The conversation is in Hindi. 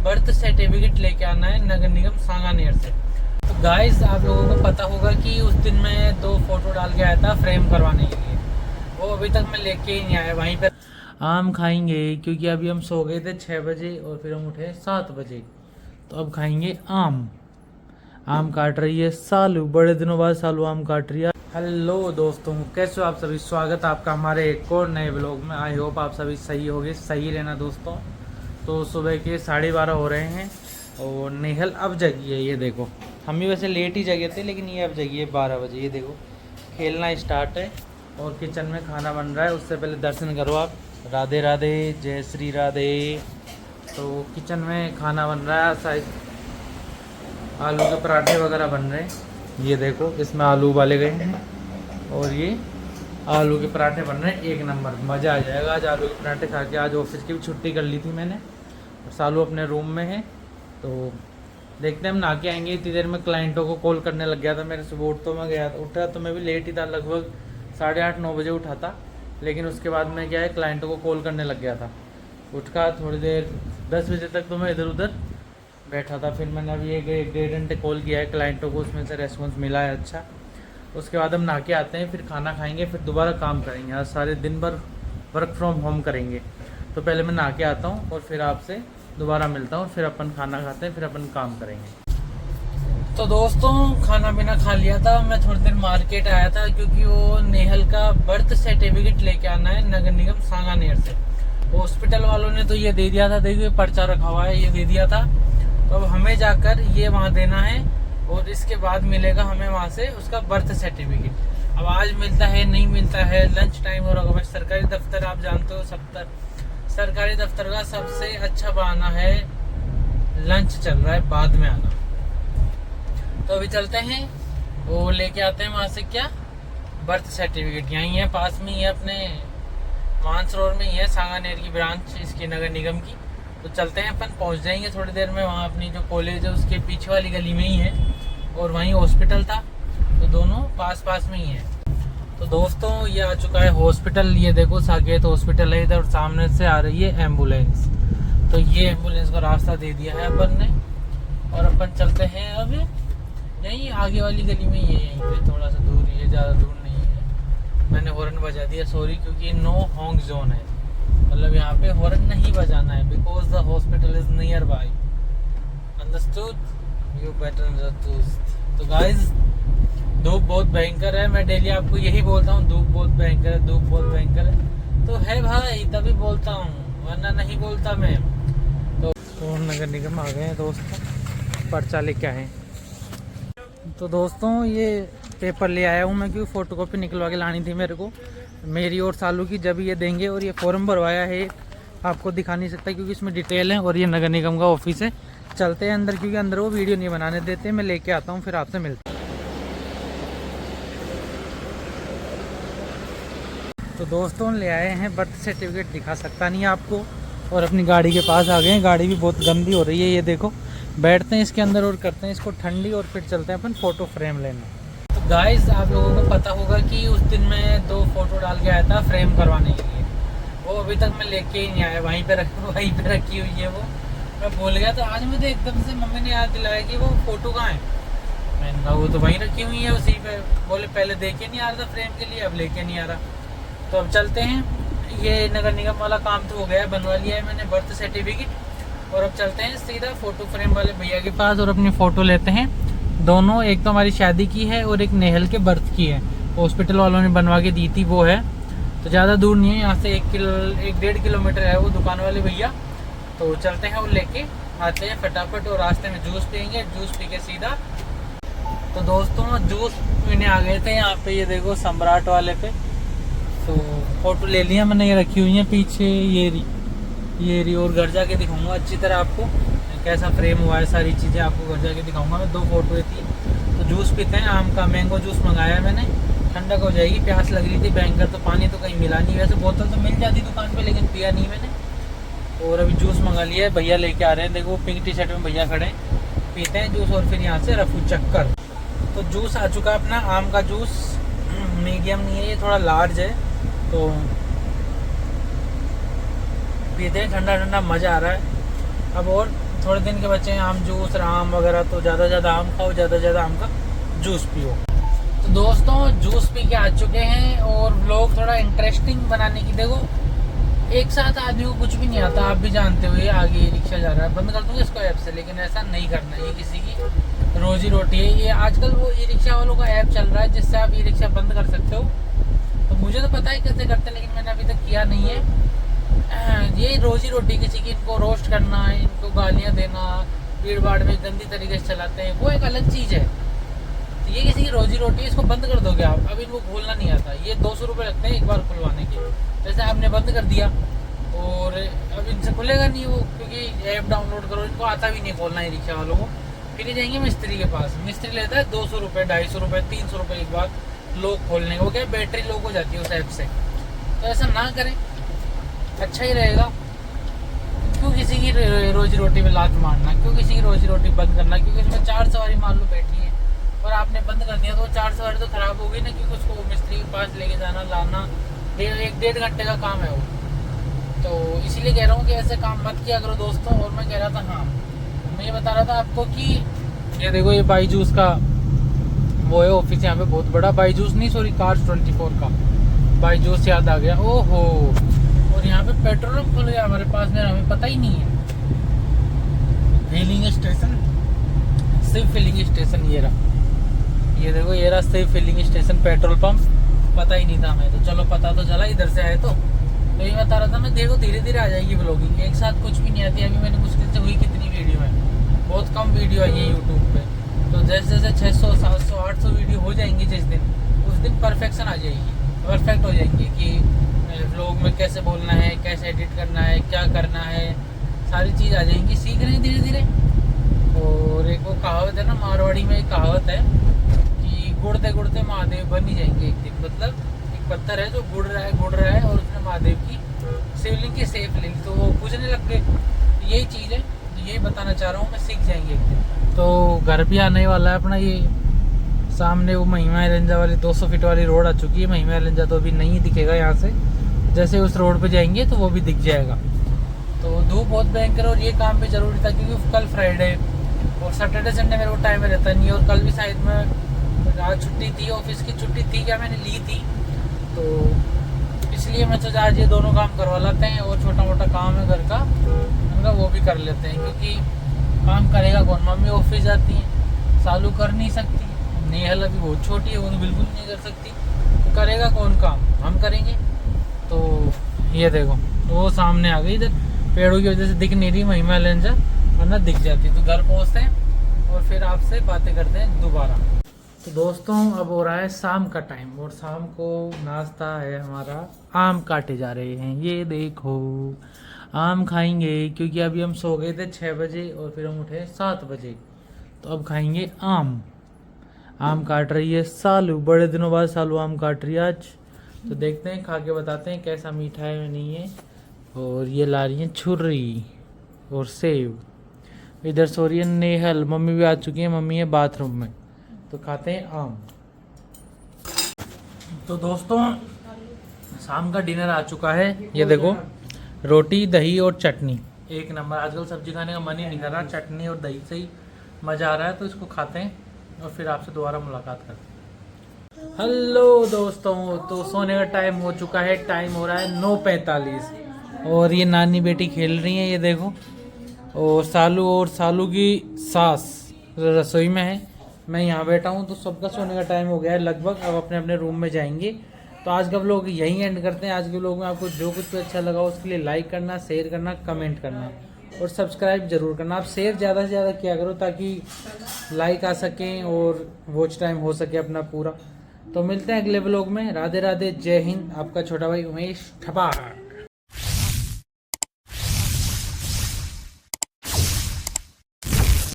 बर्थ सर्टिफिकेट लेके आना है नगर निगम सांगानेर से। तो गाइस आप लोगों को पता होगा कि उस दिन मैं 2 फोटो डाल के आया था फ्रेम करवाने के लिए, वो अभी तक मैं लेके ही नहीं आया। वहीं पर आम खाएंगे क्योंकि अभी हम सो गए थे 6 बजे और फिर हम उठे 7 बजे, तो अब खाएंगे आम। आम काट रही है सालू, बड़े दिनों बाद सालू आम काट रही है। हेलो दोस्तों, कैसे हो आप सभी? स्वागत है आपका हमारे एक और नए ब्लॉग में। आई होप आप सभी सही होगे, सही रहना दोस्तों। तो सुबह के 12:30 हो रहे हैं और नेहल अब जगी है। ये देखो, हम भी वैसे लेट ही जगे थे लेकिन ये अब जगी है 12 बजे। ये देखो खेलना स्टार्ट है और किचन में खाना बन रहा है। उससे पहले दर्शन करो आप। राधे राधे, जय श्री राधे। तो किचन में खाना बन रहा है, शायद आलू के पराठे वगैरह बन रहे हैं। ये देखो इसमें आलू उबाले गए हैं और ये आलू के पराठे बन रहे हैं। एक नंबर, मज़ा आ जाएगा आज आलू के पराठे खा के। आज ऑफिस की भी छुट्टी कर ली थी मैंने और सालू अपने रूम में है। तो देखते हैं, हम नहा के आएंगे। इतनी देर में क्लाइंटों को कॉल करने लग गया था। मेरे सुबह उठ तो मैं गया उठा तो मैं भी लेट ही था, लगभग 8:30-9 बजे उठा था। लेकिन उसके बाद मैं क्या है, क्लाइंटों को कॉल करने लग गया था। उठा थोड़ी देर 10 बजे तक तो मैं इधर उधर बैठा था। फिर मैंने अभी 1-1.5 घंटे कॉल किया है क्लाइंटों को, उसमें से रेस्पॉन्स मिला है अच्छा। उसके बाद हम नहा के आते हैं, फिर खाना खाएंगे, फिर दोबारा काम करेंगे। आज सारे दिन भर वर्क फ्रॉम होम करेंगे। तो पहले मैं नहा के आता हूँ और फिर आपसे दोबारा मिलता हूँ। फिर अपन खाना खाते हैं, फिर अपन काम करेंगे। तो दोस्तों खाना पीना खा लिया था। मैं थोड़ी देर मार्केट आया था क्योंकि वो नेहल का बर्थ सर्टिफिकेट लेके आना है नगर निगम सांगानेर से। हॉस्पिटल वालों ने तो ये दे दिया था, देखिए पर्चा रखा हुआ है, ये दे दिया था। तो अब हमें जाकर ये वहाँ देना है और इसके बाद मिलेगा हमें वहाँ से उसका बर्थ सर्टिफिकेट। अब आज मिलता है नहीं मिलता है, लंच टाइम हो रहा है। सरकारी दफ्तर आप जानते हो, सरकारी दफ्तर का सबसे अच्छा बहाना है लंच चल रहा है, बाद में आना। तो अभी चलते हैं, वो लेके आते हैं वहाँ से क्या बर्थ सर्टिफिकेट। यहीं है, पास में ही है, अपने मानसरोवर में ही है सांगानेर की ब्रांच इसकी नगर निगम की। तो चलते हैं, अपन पहुंच जाएंगे थोड़ी देर में। वहाँ अपनी जो कॉलेज है उसके पीछे वाली गली में ही है और वहीं हॉस्पिटल था, तो दोनों पास पास में ही है। तो दोस्तों ये आ चुका है हॉस्पिटल। ये देखो साकेत हॉस्पिटल है इधर, सामने से आ रही है एम्बुलेंस। तो ये एम्बुलेंस का रास्ता दे दिया है अपन ने और अपन चलते हैं अब यहीं आगे वाली गली में ही है, यहीं पे थोड़ा सा दूर ही है, ज़्यादा दूर नहीं है। मैंने हॉर्न बजा दिया, सॉरी, क्योंकि नो हॉन्क जोन है, मतलब यहाँ पे हॉर्न नहीं बजाना है because the hospital is near by. Understood? You better understood. तो गाइस धूप बहुत भयंकर है, मैं डेली आपको यही बोलता हूँ, धूप बहुत भयंकर है, धूप बहुत भयंकर है। तो है भाई तभी बोलता हूँ, वरना नहीं बोलता मैं। तो नगर निगम आ गए हैं दोस्तों, पर्चा लेके आए। तो दोस्तों ये पेपर ले आया हूँ मैं, क्योंकि फ़ोटोकॉपी निकलवा के लानी थी मेरे को, मेरी और सालू की। जब ये देंगे, और ये फॉर्म भरवाया है, आपको दिखा नहीं सकता क्योंकि इसमें डिटेल है। और ये नगर निगम का ऑफिस है। चलते हैं अंदर, क्योंकि अंदर वो वीडियो नहीं बनाने देते। मैं लेके आता हूँ, फिर आपसे मिलता हूँ। तो दोस्तों ले आए हैं बर्थ सर्टिफिकेट, दिखा सकता नहीं आपको। और अपनी गाड़ी के पास आ गए हैं। गाड़ी भी बहुत गंदी हो रही है, ये देखो। बैठते हैं इसके अंदर और करते हैं इसको ठंडी, और फिर चलते हैं अपन फ़ोटो फ्रेम लेने। तो गाइस आप लोगों को पता होगा कि उस दिन मैं 2 फोटो डाल के आया था फ्रेम करवाने के लिए, वो अभी तक मैं लेके ही नहीं आया। वहीं पे रखी हुई है वो, मैं भूल गया। तो आज मुझे एकदम से मम्मी ने याद दिलाया कि वो फ़ोटो कहाँ है। मैंने कहा वो तो वहीं रखी हुई है उसी पे। बोले पहले देखे नहीं आ रहा था फ्रेम के लिए, अब लेके नहीं आ रहा। तो अब चलते हैं, ये नगर निगम वाला काम तो हो गया है, बनवा लिया है मैंने बर्थ सर्टिफिकेट। और अब चलते हैं सीधा फ़ोटो फ्रेम वाले भैया के पास और अपनी फ़ोटो लेते हैं दोनों। एक तो हमारी शादी की है और एक नेहल के बर्थ की है, हॉस्पिटल वालों ने बनवा के दी थी वो है। तो ज़्यादा दूर नहीं है यहाँ से, 1-1.5 किलोमीटर है वो दुकान वाले भैया। तो चलते हैं, वो लेके आते हैं फटाफट। और रास्ते में जूस पियेंगे, जूस पी के सीधा। तो दोस्तों जूस पीने आ गए थे यहाँ पे, ये देखो सम्राट वाले पे। तो फ़ोटो ले लिया मैंने, ये रखी हुई है पीछे, ये रही। और घर जाके दिखाऊंगा अच्छी तरह आपको कैसा फ्रेम हुआ है, सारी चीज़ें आपको घर जाके दिखाऊंगा मैं। 2 फोटो थी। तो जूस पीते हैं, आम का मैंगो जूस मंगाया है मैंने, ठंडक हो जाएगी। प्यास लग रही थी भयंकर, तो पानी तो कहीं मिला नहीं। वैसे बोतल तो मिल जाती दुकान पे, लेकिन पिया नहीं मैंने। और अभी जूस मंगा लिया है, भैया लेके आ रहे हैं। देखो पिंक टी शर्ट में भैया खड़े हैं, पीते हैं जूस और फिर यहाँ से रफू चक्कर। तो जूस आ चुका है अपना, आम का जूस। मीडियम नहीं है ये, थोड़ा लार्ज है। तो पीते हैं, ठंडा ठंडा मज़ा आ रहा है। अब और थोड़े दिन के बच्चे हैं आम जूस आम वगैरह, तो ज़्यादा से ज़्यादा आम खाओ, ज़्यादा से ज़्यादा आम का जूस पियो। तो दोस्तों जूस पी के आ चुके हैं और व्लॉग थोड़ा इंटरेस्टिंग बनाने की, देखो एक साथ आदमी को कुछ भी नहीं आता, आप भी जानते हो। ये आगे रिक्शा जा रहा है, बंद कर दूंगा इसको ऐप से, लेकिन ऐसा नहीं करना, ये किसी की रोजी रोटी है। ये आजकल वो ई रिक्शा वालों का ऐप चल रहा है जिससे आप ई रिक्शा बंद कर सकते हो। तो मुझे तो पता है कैसे करते, लेकिन मैंने अभी तक किया नहीं है। ये रोजी रोटी किसी की, इनको रोस्ट करना, इनको गालियाँ देना, भीड़ भाड़ में गंदी तरीके से चलाते हैं, वो एक अलग चीज़ है। तो ये किसी की रोजी रोटी है, इसको बंद कर दोगे आप। अब इनको खोलना नहीं आता, ये 200 रुपये लगते हैं एक बार खुलवाने के। जैसे आपने बंद कर दिया और अब इनसे खुलेगा नहीं वो, क्योंकि ऐप डाउनलोड करो, इनको आता भी नहीं खोलना है रिक्शा वालों को। फिर ये जाएंगे मिस्त्री के पास, मिस्त्री लेता है 200 रुपये, 250 रुपये, 300 रुपये एक बार लोग खोलने को। क्या बैटरी लो हो जाती है उस ऐप से। तो ऐसा ना करें, अच्छा ही रहेगा। क्यों किसी की रोजी रोटी में लात मारना, क्यों किसी की रोजी रोटी बंद करना, क्योंकि इसमें 4 सवारी मान लो बैठी है और आपने बंद कर दिया, तो 4 सवारी तो खराब होगी ना, क्योंकि उसको मिस्त्री के पास लेके जाना लाना 1-1.5 घंटे का काम है वो। तो इसीलिए कह रहा हूँ कि ऐसे काम मत किया करो दोस्तों। और मैं कह रहा था, हाँ मैं ये बता रहा था आपको कि ये देखो ये बाईजूस का वो है ऑफिस यहाँ पे बहुत बड़ा, बाईजूस नहीं सॉरी कार्स 24 का, बाईजूस याद आ गया। ओहो, और यहाँ पे पेट्रोल पंप खुल गया हमारे पास में, हमें पता ही नहीं है। फिलिंग स्टेशन, सिर्फ फिलिंग स्टेशन ये रहा, ये देखो ये रहा सिर्फ फिलिंग स्टेशन पेट्रोल पंप, पता ही नहीं था हमें। तो चलो पता तो चला, इधर से आए तो ये बता रहा था मैं। देखो धीरे धीरे आ जाएगी ब्लॉगिंग, एक साथ कुछ भी नहीं आती। अभी मैंने मुश्किल से हुई कितनी वीडियो है, बहुत कम वीडियो आई है यूट्यूब पे। तो जैसे जैसे 600, 700, 800 वीडियो हो जाएंगी जिस दिन, उस दिन परफेक्शन आ जाएगी, परफेक्ट हो जाएंगी कि व्लॉग में कैसे बोलना है, कैसे एडिट करना है, क्या करना है, सारी चीज़ आ जाएंगी। सीख रहे हैं धीरे धीरे। और एक वो कहावत है ना, मारवाड़ी में एक कहावत है कि गुड़ते गुड़ते महादेव बन ही जाएंगे एक दिन। मतलब एक पत्थर है जो गुड़ रहा है और उसने महादेव की शिवलिंग की सेफ ले ली, तो वो पूजने लग गए। यही चीज़ है, यही बताना चाह रहा हूँ मैं, सीख जाएंगे एक दिन। तो घर भी आने वाला है अपना। ये सामने वो महिमा एलेंजा वाली 200 फीट वाली रोड आ चुकी है। महिमा एलेंजा तो अभी नहीं दिखेगा यहाँ से, जैसे उस रोड पे जाएंगे तो वो भी दिख जाएगा। तो धूप बहुत भयंकर, और ये काम भी जरूरी था क्योंकि कल फ्राइडे और सैटरडे संडे मेरे को टाइम में रहता नहीं। और कल भी शायद मैं आज छुट्टी थी, ऑफिस की छुट्टी थी क्या, मैंने ली थी। तो इसलिए मैं सोचा आज ये दोनों काम करवा लेते हैं, और छोटा मोटा काम है घर का उनका वो भी कर लेते हैं। क्योंकि काम करेगा कौन, मम्मी ऑफिस जाती है, सालू कर नहीं सकती, नेहल अभी बहुत छोटी है, वो तो बिल्कुल नहीं कर सकती। तो करेगा कौन काम, हम करेंगे। तो ये देखो वो सामने आ गई, इधर पेड़ों की वजह से दिख नहीं रही महिमा एलेंजा, वरना दिख जाती। तो घर पहुँचते हैं और फिर आपसे बातें करते हैं दोबारा। तो दोस्तों अब हो रहा है शाम का टाइम, और शाम को नाश्ता है हमारा, आम काटे जा रहे हैं। ये देखो आम खाएंगे, क्योंकि अभी हम सो गए थे 6 बजे और फिर हम उठे 7 बजे। तो अब खाएंगे आम। आम काट रही है सालू, बड़े दिनों बाद सालू आम काट रही है आज। तो देखते हैं, खा के बताते हैं कैसा मीठा है या नहीं है। और ये ला रही है छुर्री और सेब। इधर सो रही है नेहल, मम्मी भी आ चुकी है, मम्मी है बाथरूम में। तो खाते हैं आम। तो दोस्तों शाम का डिनर आ चुका है, ये देखो रोटी दही और चटनी, एक नंबर। आजकल सब्जी खाने का मन ही नहीं कर रहा, चटनी और दही से ही मज़ा आ रहा है। तो इसको खाते हैं और फिर आपसे दोबारा मुलाकात करते हैं। हेलो दोस्तों, तो सोने का टाइम हो चुका है, टाइम हो रहा है 9:45 और ये नानी बेटी खेल रही है, ये देखो। और सालू की सास रसोई में है, मैं यहाँ बैठा हूँ। तो सबका सोने का टाइम हो गया है लगभग, अब अपने अपने रूम में जाएंगे। तो आज का व्लॉग यहीं एंड करते हैं। आज के व्लॉग में आपको जो कुछ भी अच्छा लगा उसके लिए लाइक करना, शेयर करना, कमेंट करना और सब्सक्राइब जरूर करना। आप शेयर ज़्यादा से ज़्यादा किया करो ताकि लाइक आ सकें और वॉच टाइम हो सके अपना पूरा। तो मिलते हैं अगले व्लॉग में। राधे राधे, जय हिंद। आपका छोटा भाई उमेश ठपार।